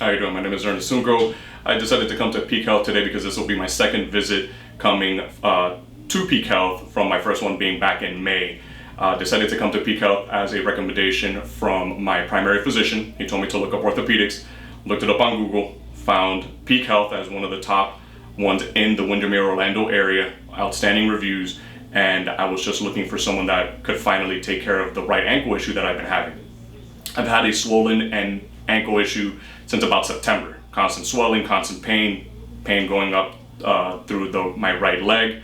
How you doing? My name is Ernest Sungo. I decided to come to Peak Health today because this will be my second visit coming to Peak Health from my first one being back in May. Decided to come to Peak Health as a recommendation from my primary physician. He told me to look up orthopedics, looked it up on Google, found Peak Health as one of the top ones in the Windermere, Orlando area, outstanding reviews, and I was just looking for someone that could finally take care of the right ankle issue that I've been having. I've had a swollen and ankle issue since about September. Constant swelling, constant pain going up through my right leg.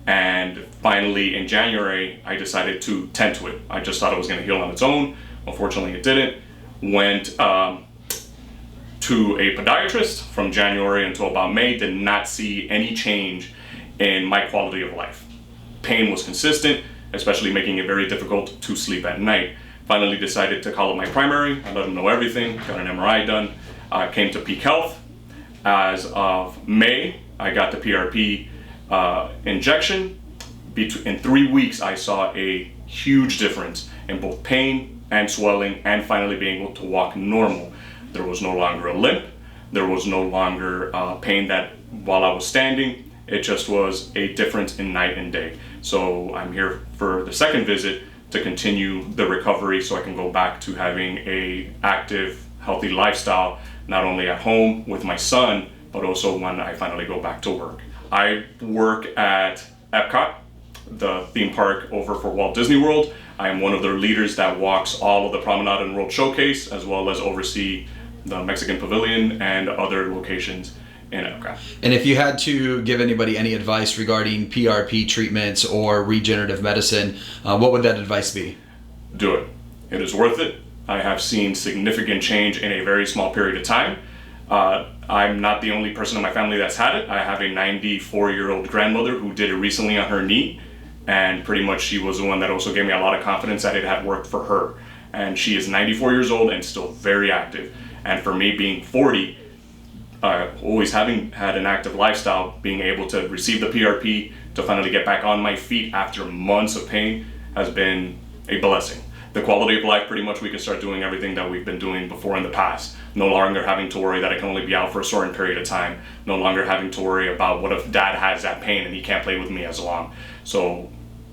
And finally in January, I decided to tend to it. I just thought it was gonna heal on its own. Unfortunately, it didn't. Went to a podiatrist from January until about May, did not see any change in my quality of life. Pain was consistent, especially making it very difficult to sleep at night. Finally decided to call up my primary. I let him know everything, got an MRI done. Came to Peak Health. As of May, I got the PRP injection. In 3 weeks, I saw a huge difference in both pain and swelling and finally being able to walk normal. There was no longer a limp. There was no longer pain that while I was standing, it just was a difference in night and day. So I'm here for the second visit to continue the recovery so I can go back to having a active, healthy lifestyle, not only at home with my son, but also when I finally go back to work. I work at Epcot, the theme park over for Walt Disney World. I am one of their leaders that walks all of the Promenade and World Showcase, as well as oversee the Mexican Pavilion and other locations in Epcot. And if you had to give anybody any advice regarding PRP treatments or regenerative medicine, what would that advice be? Do it. It is worth it. I have seen significant change in a very small period of time. I'm not the only person in my family that's had it. I have a 94-year-old grandmother who did it recently on her knee, and pretty much she was the one that also gave me a lot of confidence that it had worked for her. And she is 94 years old and still very active. And for me being 40, always having had an active lifestyle, being able to receive the PRP to finally get back on my feet after months of pain has been a blessing. The quality of life, pretty much we can start doing everything that we've been doing before in the past. No longer having to worry that I can only be out for a certain period of time. No longer having to worry about what if dad has that pain and he can't play with me as long. So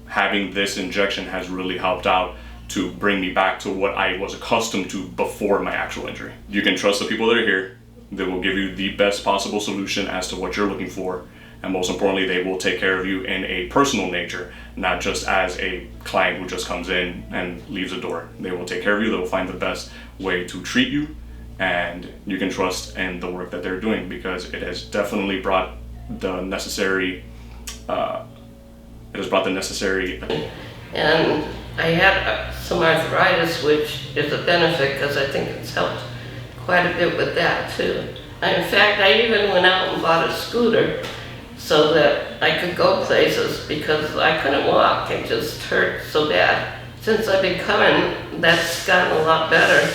having this injection has really helped out to bring me back to what I was accustomed to before my actual injury. You can trust the people that are here. They will give you the best possible solution as to what you're looking for. And most importantly, they will take care of you in a personal nature, not just as a client who just comes in and leaves the door. They will take care of you. They will find the best way to treat you, and you can trust in the work that they're doing because it has definitely brought the necessary. And I had some arthritis, which is a benefit because I think it's helped quite a bit with that too. In fact, I even went out and bought a scooter so that I could go places because I couldn't walk. It just hurt so bad. Since I've been coming, that's gotten a lot better.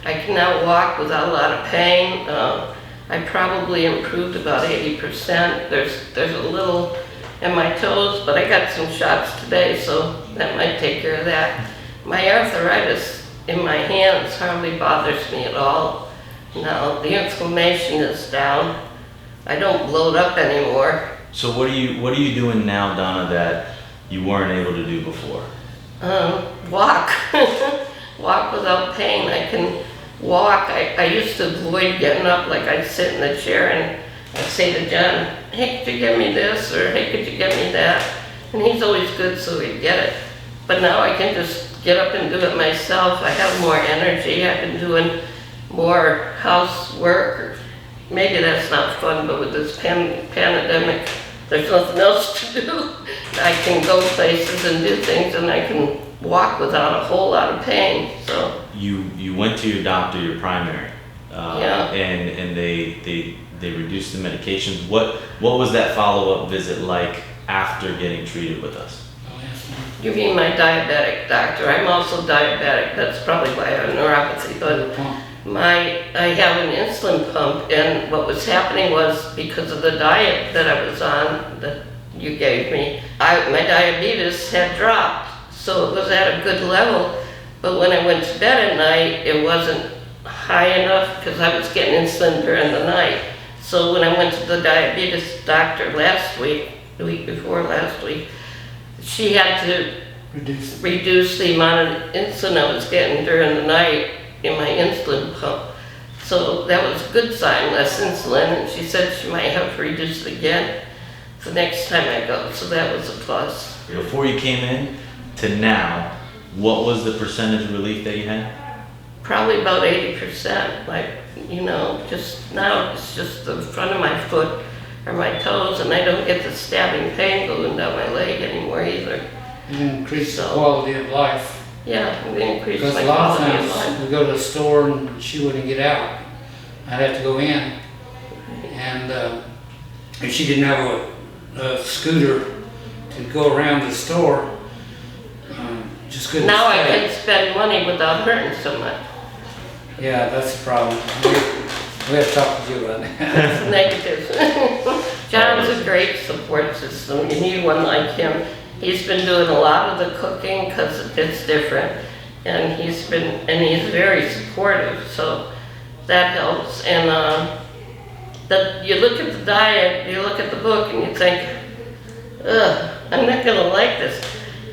I can now walk without a lot of pain. I probably improved about 80%. There's a little in my toes, but I got some shots today, so that might take care of that. My arthritis in my hands hardly bothers me at all. Now the inflammation is down. I don't bloat up anymore. So what are you doing now, Donna, that you weren't able to do before? Walk. Walk without pain. I can walk. I used to avoid getting up, like I'd sit in the chair and I'd say to John, hey, could you get me this? Or hey, could you get me that? And he's always good, so he'd get it. But now I can just get up and do it myself. I have more energy. I've been doing more housework. Maybe that's not fun, but with this pandemic, there's nothing else to do. I can go places and do things, and I can walk without a whole lot of pain. So you went to your doctor, your primary, yeah. and they reduced the medications. What was that follow-up visit like after getting treated with us? You mean my diabetic doctor? I'm also diabetic. That's probably why I have neuropathy, but I have an insulin pump, and what was happening was because of the diet that I was on that you gave me, my diabetes had dropped, so it was at a good level, but when I went to bed at night, it wasn't high enough because I was getting insulin during the night. So when I went to the diabetes doctor last week, the week before last week, she had to reduce the amount of insulin I was getting during the night in my insulin pump. So that was a good sign, less insulin, and she said she might have to reduce it again the next time I go, so that was a plus. Before you came in to now, what was the percentage relief that you had? Probably about 80%, like, just now it's just the front of my foot or my toes, and I don't get the stabbing pain going down my leg anymore either. You increase the quality of life. Yeah, we increased Because my a lot of quality of times life. we go to the store and she wouldn't get out. I'd have to go in. And if she didn't have a scooter to go around the store, just couldn't Now I stay. can spend money without hurting so much. Yeah, that's the problem. We have to talk to you about that. It's negative. John's a great support system. You need one like him. He's been doing a lot of the cooking because it's different, and he's very supportive. So that helps. And you look at the diet, you look at the book, and you think, ugh, I'm not gonna like this.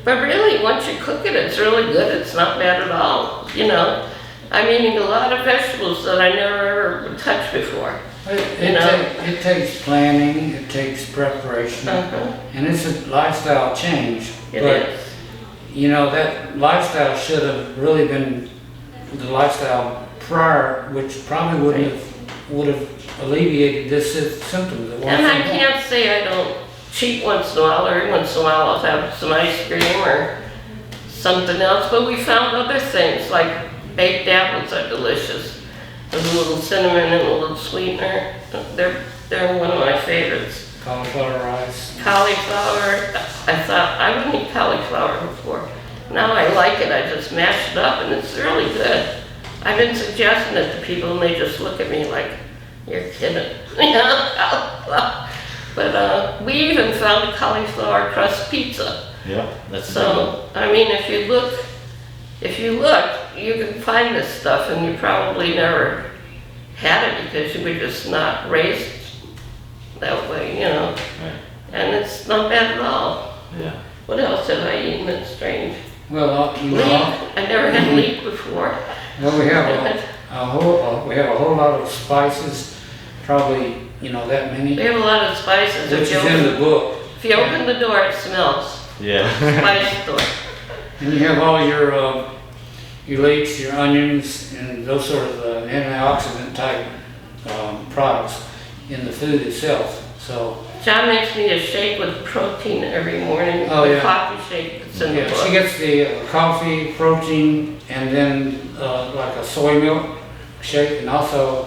But really, once you cook it, it's really good. It's not bad at all. I'm eating a lot of vegetables that I never ever touched before. It takes planning, it takes preparation, and it's a lifestyle change. It but, is. That lifestyle should have really been the lifestyle prior, which probably would have alleviated this symptoms. And I can't say I don't cheat once in a while, or every once in a while I'll have some ice cream or something else, but we found other things, like baked apples are delicious. With a little cinnamon and a little sweetener. They're one of my favorites. Cauliflower rice. Cauliflower, I thought I wouldn't eat cauliflower before. Now I like it, I just mash it up and it's really good. I've been suggesting it to people and they just look at me like, you're kidding. Cauliflower. But we even found a cauliflower crust pizza. Yeah, that's So, if you look, you can find this stuff, and you probably never had it because you were just not raised that way, Right. And it's not bad at all. Yeah. What else have I eaten that's strange? Well, Leek. I never had leek before. Well, we have a whole lot of spices, probably that many, We have a lot of spices. which is in the book. If you open the door, it smells. Yeah. Spice door. And you have all your leeks, your onions, and those sort of antioxidant type products in the food itself. So John makes me a shake with protein every morning. Oh, The yeah. coffee shake that's in the book. she gets the coffee, protein, and then like a soy milk shake, and also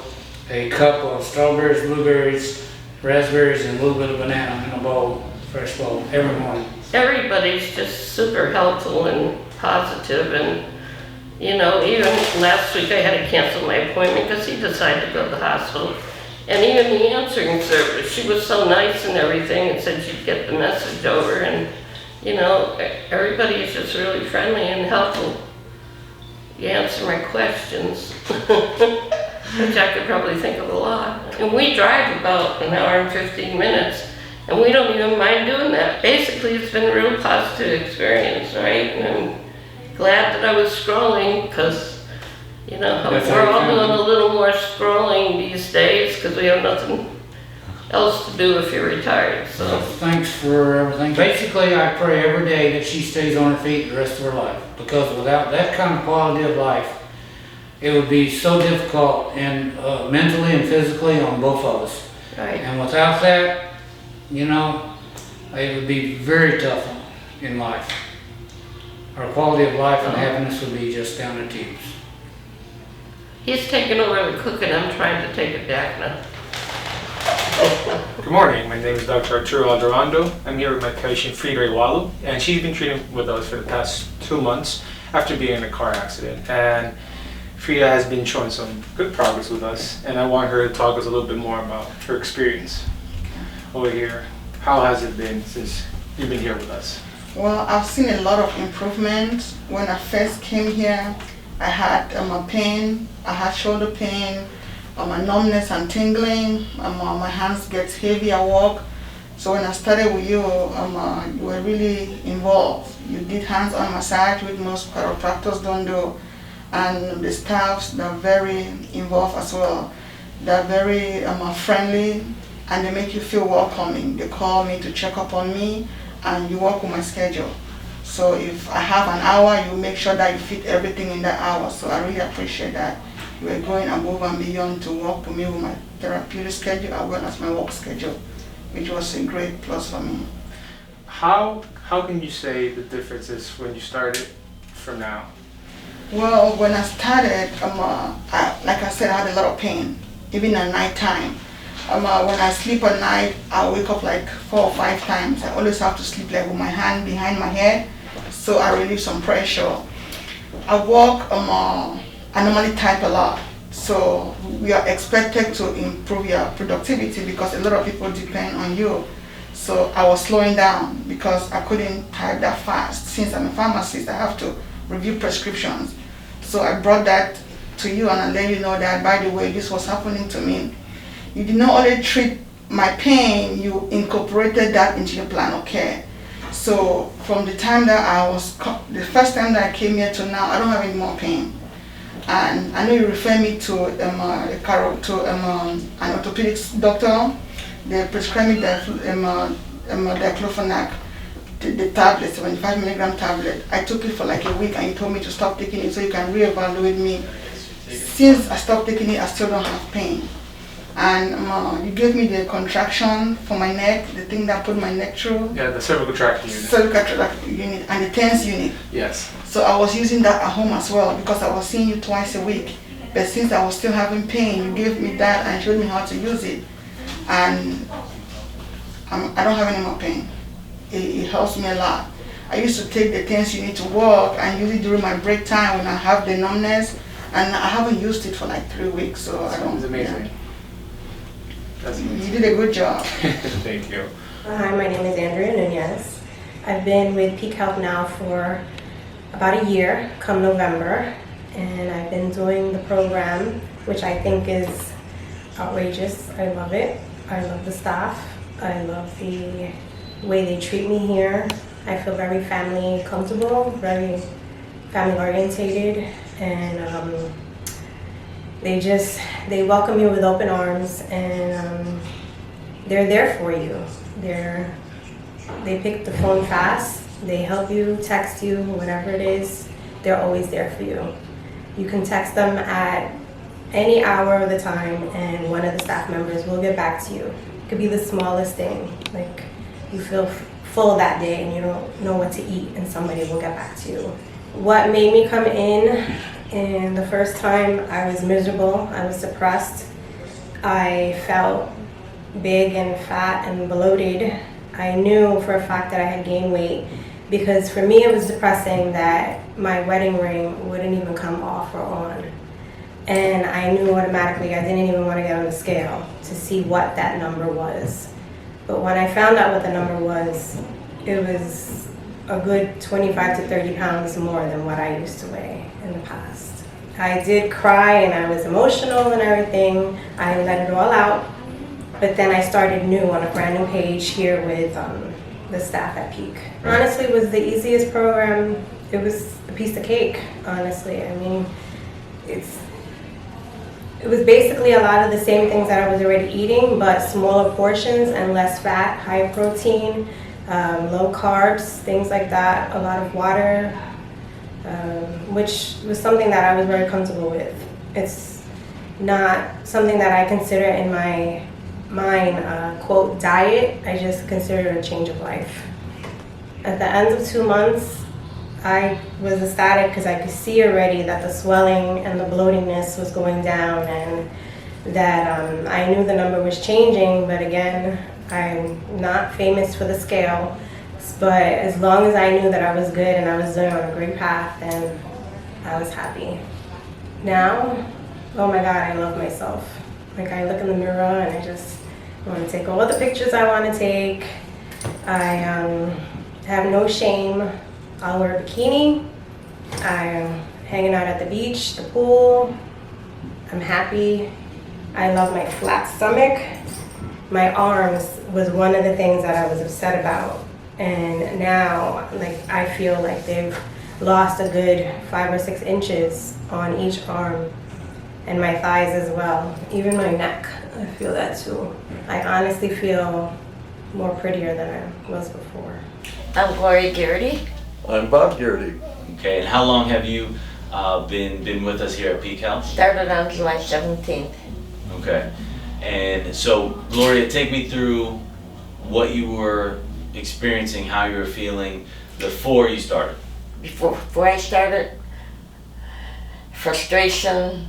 a cup of strawberries, blueberries, raspberries, and a little bit of banana in a bowl, fresh bowl, every morning. Everybody's just super helpful and positive, and even last week I had to cancel my appointment because he decided to go to the hospital. And even the answering service, she was so nice and everything, and said she'd get the message over, and everybody is just really friendly and helpful. You answer my questions, which I could probably think of a lot. And we drive about an hour and 15 minutes. And we don't even mind doing that. Basically, it's been a real positive experience, right? And I'm glad that I was scrolling because, That's we're all how you doing found a little more scrolling these days because we have nothing else to do if you're retired. So Thanks for everything. Basically, I pray every day that she stays on her feet the rest of her life, because without that kind of quality of life, it would be so difficult and mentally and physically on both of us. right. And without that, it would be very tough in life. Our quality of life and happiness would be just down the tubes. He's taken over the cooking. I'm trying to take it back now. Good morning, my name is Dr. Arturo Alderando. I'm here with my patient Frida Iwalu, and she's been treated with us for the past 2 months after being in a car accident. And Frida has been showing some good progress with us, and I want her to talk us a little bit more about her experience over here. How has it been since you've been here with us? Well, I've seen a lot of improvement. When I first came here, I had a pain, I had shoulder pain, a numbness and tingling. My hands get heavy at work. So when I started with you, you were really involved. You did hands-on massage, which most chiropractors don't do. And the staffs, they're very involved as well. They're very friendly, and they make you feel welcoming. They call me to check up on me, and you work with my schedule. So if I have an hour, you make sure that you fit everything in that hour. So I really appreciate that. You were going above and beyond to work with me with my therapeutic schedule as well as my work schedule, which was a great plus for me. How can you say the difference is when you started from now? Well, when I started, like I said, I had a lot of pain, even at night time. When I sleep at night, I wake up like 4 or 5 times. I always have to sleep like with my hand behind my head, so I relieve some pressure. I walk, I normally type a lot, so we are expected to improve your productivity because a lot of people depend on you. So I was slowing down because I couldn't type that fast. Since I'm a pharmacist, I have to review prescriptions. So I brought that to you and I let you know that, by the way, this was happening to me. You did not only treat my pain, you incorporated that into your plan of care. So from the time that the first time that I came here to now, I don't have any more pain. And I know you refer me to an orthopedic doctor. They prescribed me diclofenac, the tablet, 75 milligram tablet. I took it for like a week and you told me to stop taking it so you can reevaluate me. Since I stopped taking it, I still don't have pain. And you gave me the contraction for my neck, the thing that put my neck through. Yeah, the cervical tract unit. Cervical tract unit and the TENS unit. Yes. So I was using that at home as well because I was seeing you twice a week. But since I was still having pain, you gave me that and showed me how to use it. And I don't have any more pain. It helps me a lot. I used to take the TENS unit to work and use it during my break time when I have the numbness. And I haven't used it for like 3 weeks, so I don't. It's amazing. Yeah. That's amazing. You did a good job. Thank you. Hi, my name is Andrea Nunez. I've been with Peak Health now for about a year, come November, and I've been doing the program, which I think is outrageous. I love it. I love the staff. I love the way they treat me here. I feel very family comfortable, very family orientated, and they welcome you with open arms, and they're there for you. They pick the phone fast. They help you, text you, whatever it is. They're always there for you. You can text them at any hour of the time, and one of the staff members will get back to you. It could be the smallest thing, like you feel full that day and you don't know what to eat, and somebody will get back to you. What made me come in, and the first time I was miserable, I was depressed. I felt big and fat and bloated. I knew for a fact that I had gained weight because for me it was depressing that my wedding ring wouldn't even come off or on. And I knew automatically I didn't even want to get on the scale to see what that number was. But when I found out what the number was, it was a good 25 to 30 pounds more than what I used to weigh in the past. I did cry and I was emotional and everything. I let it all out. But then I started new on a brand new page here with the staff at Peak. Honestly, it was the easiest program. It was a piece of cake, honestly. I mean, it was basically a lot of the same things that I was already eating, but smaller portions and less fat, high protein, low carbs, things like that, a lot of water, which was something that I was very comfortable with. It's not something that I consider in my mind, quote, diet. I just consider it a change of life. At the end of 2 months, I was ecstatic because I could see already that the swelling and the bloatingness was going down, and that I knew the number was changing. But again, I'm not famous for the scale, but as long as I knew that I was good and I was doing on a great path, then I was happy. Now, oh my God, I love myself. Like, I look in the mirror and I just want to take all the pictures I want to take. I have no shame. I'll wear a bikini. I hanging out at the beach, the pool. I'm happy. I love my flat stomach. My arms was one of the things that I was upset about. And now, like, I feel like they've lost a good 5 or 6 inches on each arm, and my thighs as well. Even my neck, I feel that too. I honestly feel more prettier than I was before. I'm Gloria Garrity. I'm Bob Garrity. Okay, and how long have you been with us here at Peak Health? Started on July 17th. Okay, and so Gloria, take me through what you were experiencing, how you were feeling before you started. Before I started, frustration,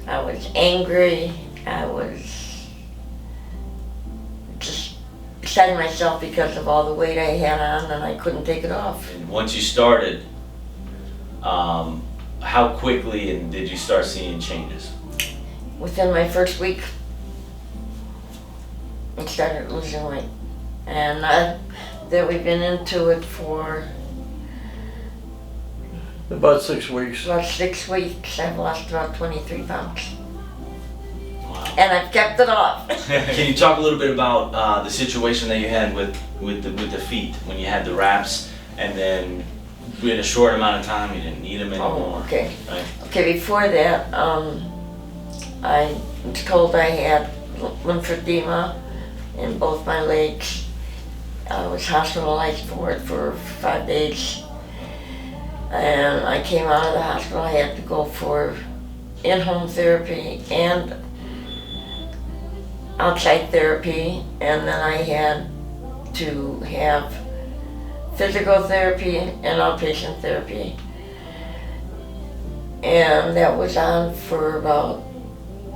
I was angry, I was just beside myself because of all the weight I had on and I couldn't take it off. And once you started, how quickly did you start seeing changes? Within my first week, I started losing weight. And that we've been into it for About 6 weeks. about 6 weeks. I've lost about 23 pounds. Wow. And I've kept it off. Can you talk a little bit about the situation that you had with the feet when you had the wraps, and then in a short amount of time you didn't need them anymore? Oh, okay. Right? Okay, before that, I was told I had lymphedema in both my legs. I was hospitalized for it for 5 days. And I came out of the hospital, I had to go for in-home therapy and outside therapy, and then I had to have physical therapy and outpatient therapy. And that was on for about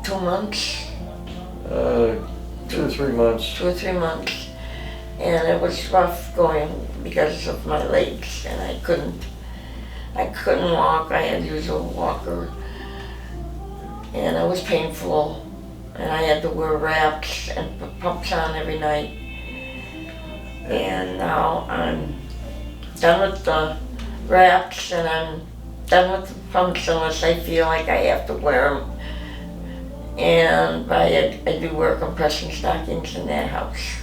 2 months. 2 or 3 months. 2 or 3 months. And it was rough going because of my legs, and I couldn't walk. I had to use a walker, and it was painful, and I had to wear wraps and put pumps on every night. And now I'm done with the wraps, and I'm done with the pumps unless I feel like I have to wear them. And I do wear compression stockings in that house.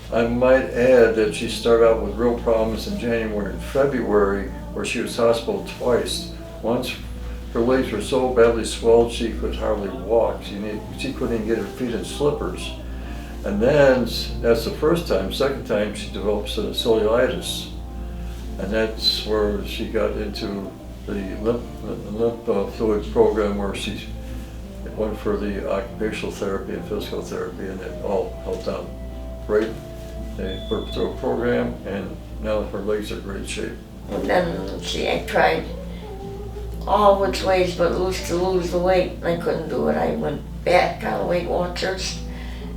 I might add that she started out with real problems in January and February, where she was hospitalized twice. Once her legs were so badly swelled she could hardly walk. She couldn't even get her feet in slippers. And then, that's the first time. Second time, she developed cellulitis. And that's where she got into the lymph fluid program, where she went for the occupational therapy and physical therapy, and it all helped out great. They worked through a program, and now her legs are in great shape. And then, I tried all which ways but to lose the weight. I couldn't do it. I went back on Weight Watchers,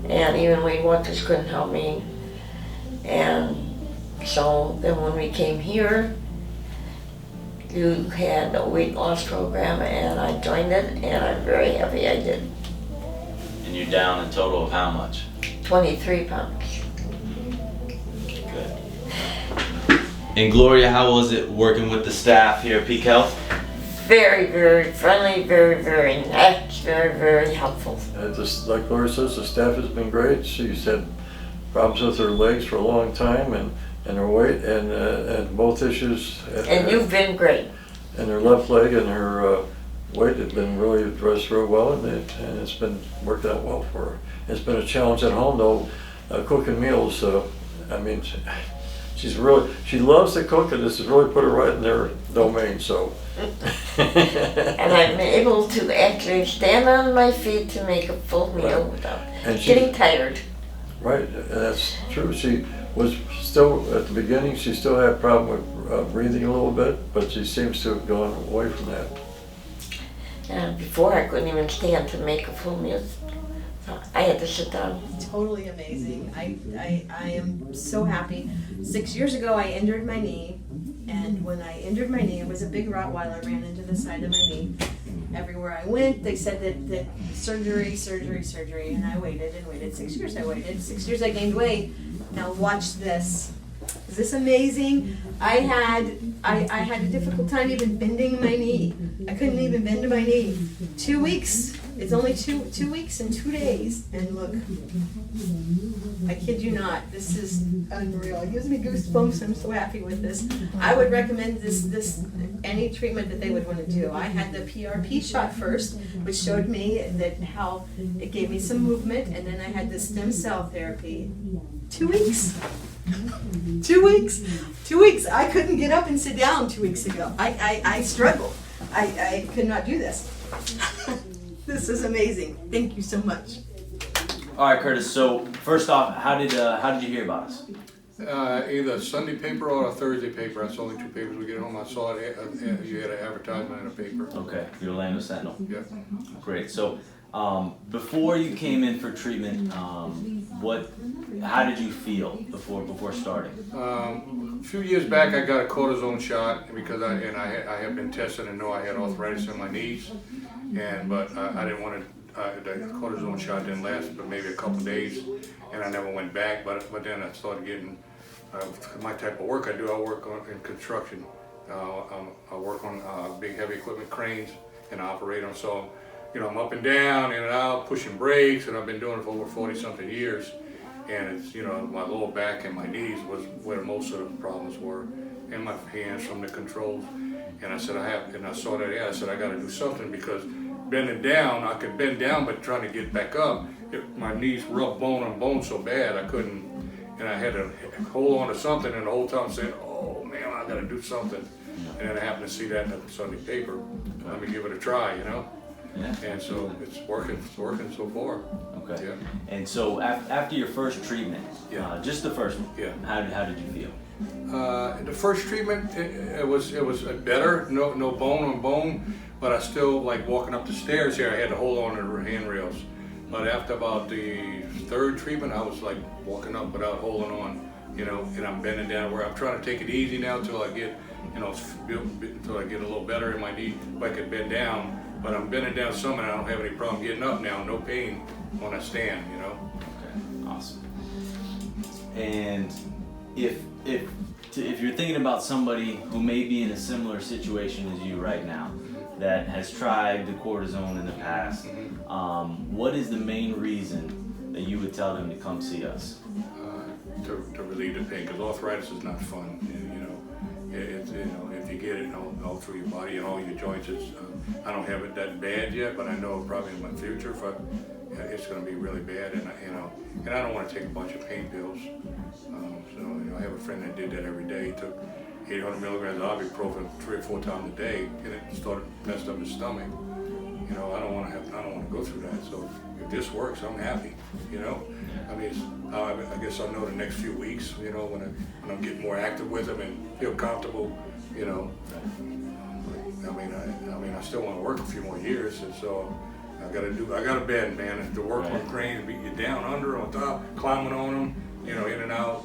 and even Weight Watchers couldn't help me. And so then when we came here, you had a weight loss program, and I joined it, and I'm very happy I did. And you're down a total of how much? 23 pounds. Good. And Gloria, how was it working with the staff here at Peak Health? Very, very friendly, very, very nice, very, very helpful. Just like Gloria says, the staff has been great. She's had problems with her legs for a long time, and her weight, and both issues. And you've been great. And her left leg and her weight have been really addressed real well, and it's been worked out well for her. It's been a challenge at home though, cooking meals. I mean, she loves to cook, and this has really put her right in their domain. So. And I'm able to actually stand on my feet to make a full meal without getting tired. Right, and that's true. She was still, at the beginning, she still had a problem with breathing a little bit, but she seems to have gone away from that. And before I couldn't even stand to make a full meal. So I had to sit down. Totally amazing. I am so happy. 6 years ago I injured my knee, and when I injured my knee, it was a big Rottweiler ran into the side of my knee. Everywhere I went, they said that surgery, and I waited and waited. 6 years I waited. 6 years I gained weight. Now watch this. Is this amazing? I had a difficult time even bending my knee. I couldn't even bend my knee. 2 weeks. It's only two weeks and 2 days. And look, I kid you not, this is unreal. It gives me goosebumps. I'm so happy with this. I would recommend this any treatment that they would want to do. I had the PRP shot first, which showed me that how it gave me some movement, and then I had the stem cell therapy. 2 weeks. 2 weeks. 2 weeks. I couldn't get up and sit down 2 weeks ago. I struggled. I could not do this. This is amazing. Thank you so much. All right, Curtis. So first off, how did you hear about us? Either a Sunday paper or a Thursday paper. That's the only two papers we get home. I saw it. You had an advertisement in a paper. Okay, the Orlando Sentinel. Yep. Great. So before you came in for treatment, how did you feel before starting? A few years back, I got a cortisone shot because I had been tested and know I had arthritis in my knees, but I didn't want to. The cortisone shot didn't last but maybe a couple of days, and I never went back. But then I started getting my type of work I do. I work in construction. I work on big heavy equipment cranes and I operate them. So I'm up and down, in and out, pushing brakes, and I've been doing it for over 40-something years. And it's my lower back and my knees was where most of the problems were, and my hands from the controls. And I said I saw that. I said I got to do something because bending down, I could bend down, but trying to get back up, my knees rubbed bone on bone so bad I couldn't, and I had to hold on to something, and the whole time saying, oh man, I gotta do something. And then I happened to see that in the Sunday paper. Let me give it a try, Yeah. And so it's working so far. Okay. Yeah. And so after your first treatment, just the first one, Yeah. how did you feel? The first treatment, it was better, no bone on bone, but I still, like walking up the stairs here, I had to hold on to the handrails. But after about the third treatment, I was like walking up without holding on, and I'm bending down where I'm trying to take it easy now till I get, until I get a little better in my knee, if I could bend down. But I'm bending down some and I don't have any problem getting up now, no pain when I stand, Okay, awesome. And if you're thinking about somebody who may be in a similar situation as you right now, that has tried the cortisone in the past, what is the main reason that you would tell them to come see us? To relieve the pain, because arthritis is not fun. If you get it all through your body and all your joints, I don't have it that bad yet, but I know probably in my future it's going to be really bad, and I don't want to take a bunch of pain pills. I have a friend that did that every day. He took 800 milligrams of ibuprofen 3 or 4 times a day, and it started messed up his stomach. I don't want to go through that. So if this works, I'm happy. I guess I'll know the next few weeks. When I'm getting more active with him and feel comfortable. I still want to work a few more years, and so I gotta bend, man. To work on cranes, beat you down, under, on top, climbing on them, in and out,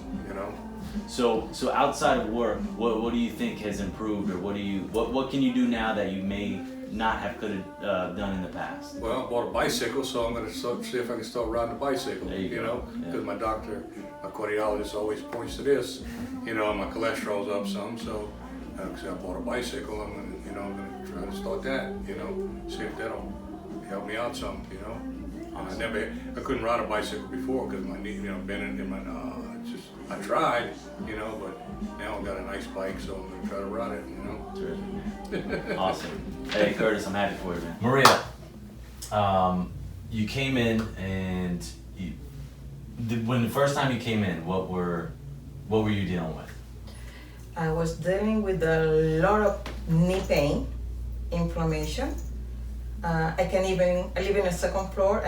So outside of work, what do you think has improved, or what can you do now that you may not have could have done in the past? Well, I bought a bicycle, so I'm going to see if I can start riding a bicycle. There you go. Because my doctor, my cardiologist, always points to this. And my cholesterol's up some, so I bought a bicycle. I'm going to try to start that. See if that'll help me out some. I couldn't ride a bicycle before because my knee, bending in my. I tried, but now I've got a nice bike, so I'm gonna try to ride it. Terrific. Awesome. Hey, Curtis, I'm happy for you, man. Maria, you came in, and when the first time you came in, what were you dealing with? I was dealing with a lot of knee pain, inflammation. I live in a second floor.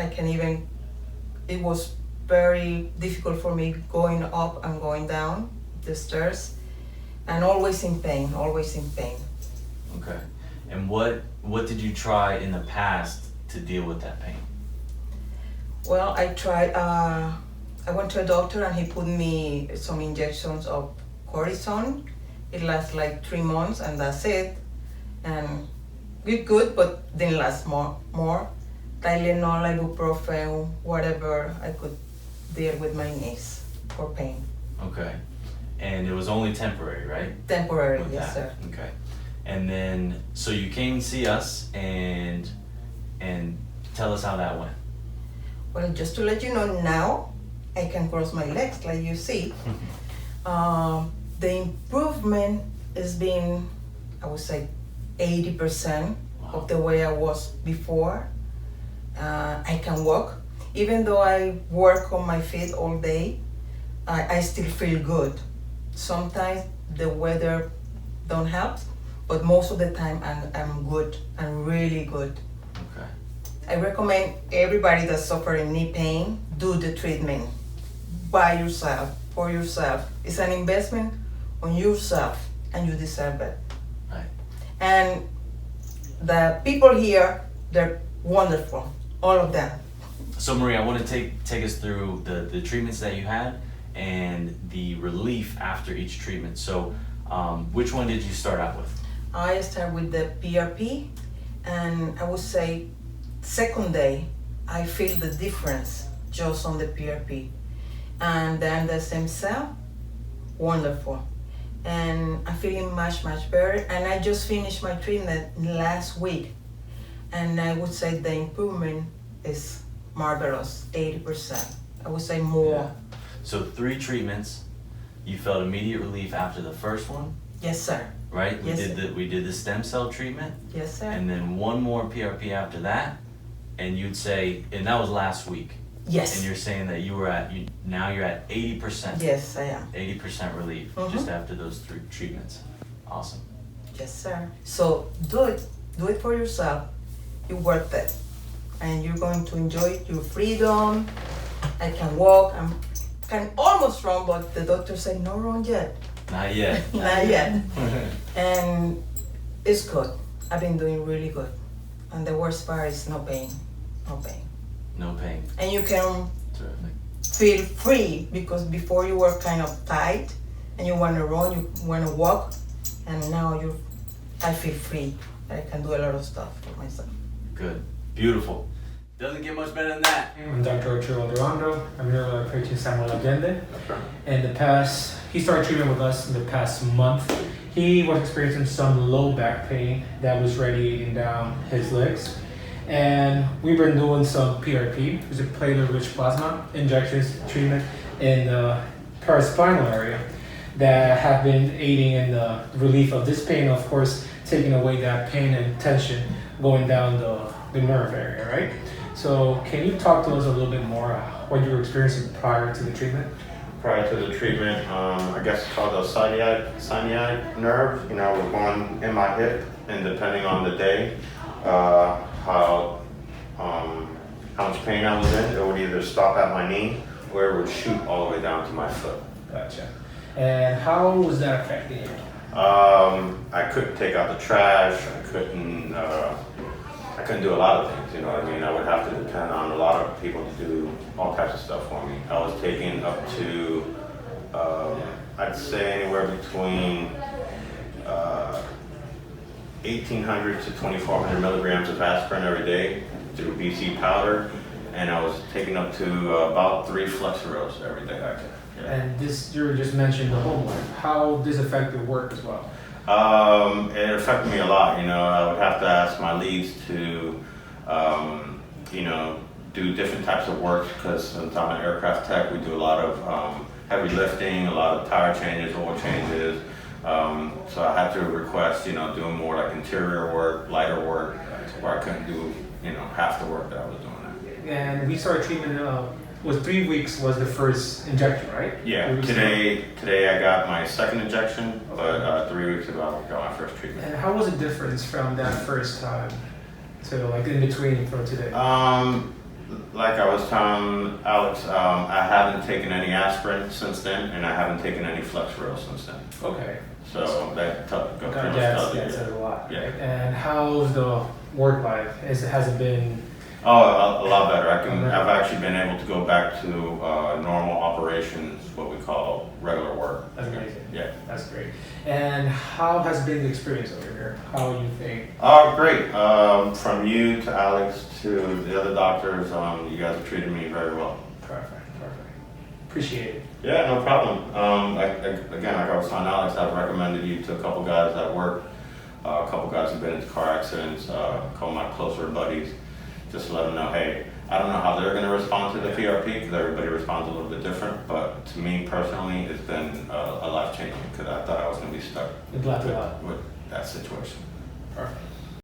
It was very difficult for me going up and going down the stairs, and always in pain. Okay. And what did you try in the past to deal with that pain? Well, I tried, I went to a doctor and he put me some injections of cortisone. It lasts like 3 months and that's it. And good, but didn't last more. Tylenol, ibuprofen, whatever I could deal with my knees for pain. Okay. And it was only temporary, right? Temporary, With yes, that? sir. Okay. And then, so you came and see us, and tell us how that went. Well, just to let you know, now I can cross my legs like you see. The improvement has been, I would say, 80% of the way I was before. I can walk. Even though I work on my feet all day, I still feel good. Sometimes the weather don't help, but most of the time I'm good. I'm really good. Okay. I recommend everybody that's suffering knee pain, do the treatment by yourself, for yourself. It's an investment on yourself, and you deserve it. Right. And the people here, they're wonderful, all of them. So Maria, I want to take us through the treatments that you had and the relief after each treatment. So which one did you start out with? I start with the PRP, and I would say second day, I feel the difference just on the PRP. And then the stem cell, wonderful. And I'm feeling much, much better. And I just finished my treatment last week. And I would say the improvement is marvelous, 80%. I would say more. Yeah. So 3 treatments, you felt immediate relief after the first one, Yes, sir. right? Yes, We did the stem cell treatment, Yes, sir. and then one more PRP after that, and you'd say, and that was last week. Yes. And you're saying that now you're at 80%. Yes, I am. 80% relief just after those 3 treatments. Awesome. Yes, sir. So do it for yourself. You're worth it. And you're going to enjoy your freedom. I can walk, I can almost run, but the doctor said no run yet. Not yet. Not yet. And it's good. I've been doing really good. And the worst part is no pain. No pain. No pain. And you can Terrific. feel free, because before you were kind of tight and you want to run, you want to walk, and now I feel free. I can do a lot of stuff for myself. Good. Beautiful. Doesn't get much better than that. I'm Dr. Arturo Durando. I'm here with patient Samuel Allende. He started treatment with us in the past month. He was experiencing some low back pain that was radiating down his legs. And we've been doing some PRP, which is a platelet-rich plasma injections treatment in the paraspinal area that have been aiding in the relief of this pain, of course, taking away that pain and tension going down the nerve area, right? So can you talk to us a little bit more what you were experiencing prior to the treatment? Prior to the treatment, I guess it's called the sciatic nerve, was going in my hip, and depending on the day, how much pain I was in, it would either stop at my knee or it would shoot all the way down to my foot. Gotcha. And how was that affecting you? I couldn't take out the trash, I couldn't do a lot of things, you know what I mean? I would have to depend on a lot of people to do all types of stuff for me. I was taking up to, I'd say anywhere between 1,800 to 2,400 milligrams of aspirin every day through BC powder, and I was taking up to about 3 Flexeros every day. Yeah. And you just mentioned the home life. How does this affect your work as well? It affected me a lot, I would have to ask my leads to, do different types of work, because since I'm an aircraft tech, we do a lot of heavy lifting, a lot of tire changes, oil changes. So I had to request, doing more like interior work, lighter work, where I couldn't do, half the work that I was doing. And we started treatment, was 3 weeks was the first injection, right? Yeah, today I got my second injection, but 3 weeks ago I got my first treatment. And how was the difference from that first time to like in between for today? Like I was telling Alex, I haven't taken any aspirin since then, and I haven't taken any Flexeros since then. Okay. So that tells you. That says a lot. Yeah. Right? And how's the work life? Has it been? Oh, a lot better. I've actually been able to go back to normal operations, what we call regular work. That's amazing. Yeah. That's great. And how has been the experience over here? How do you think? Oh, great. From you to Alex to the other doctors, you guys have treated me very well. Perfect. Appreciate it. Yeah, no problem. Again, like I was telling Alex, I've recommended you to a couple guys at work, a couple guys who've been into car accidents, a couple of my closer buddies, just to let them know, hey, I don't know how they're going to respond to the PRP because everybody responds a little bit different, but to me personally, it's been a life changing because I thought I was going to be stuck Glad to help. with that situation. Perfect.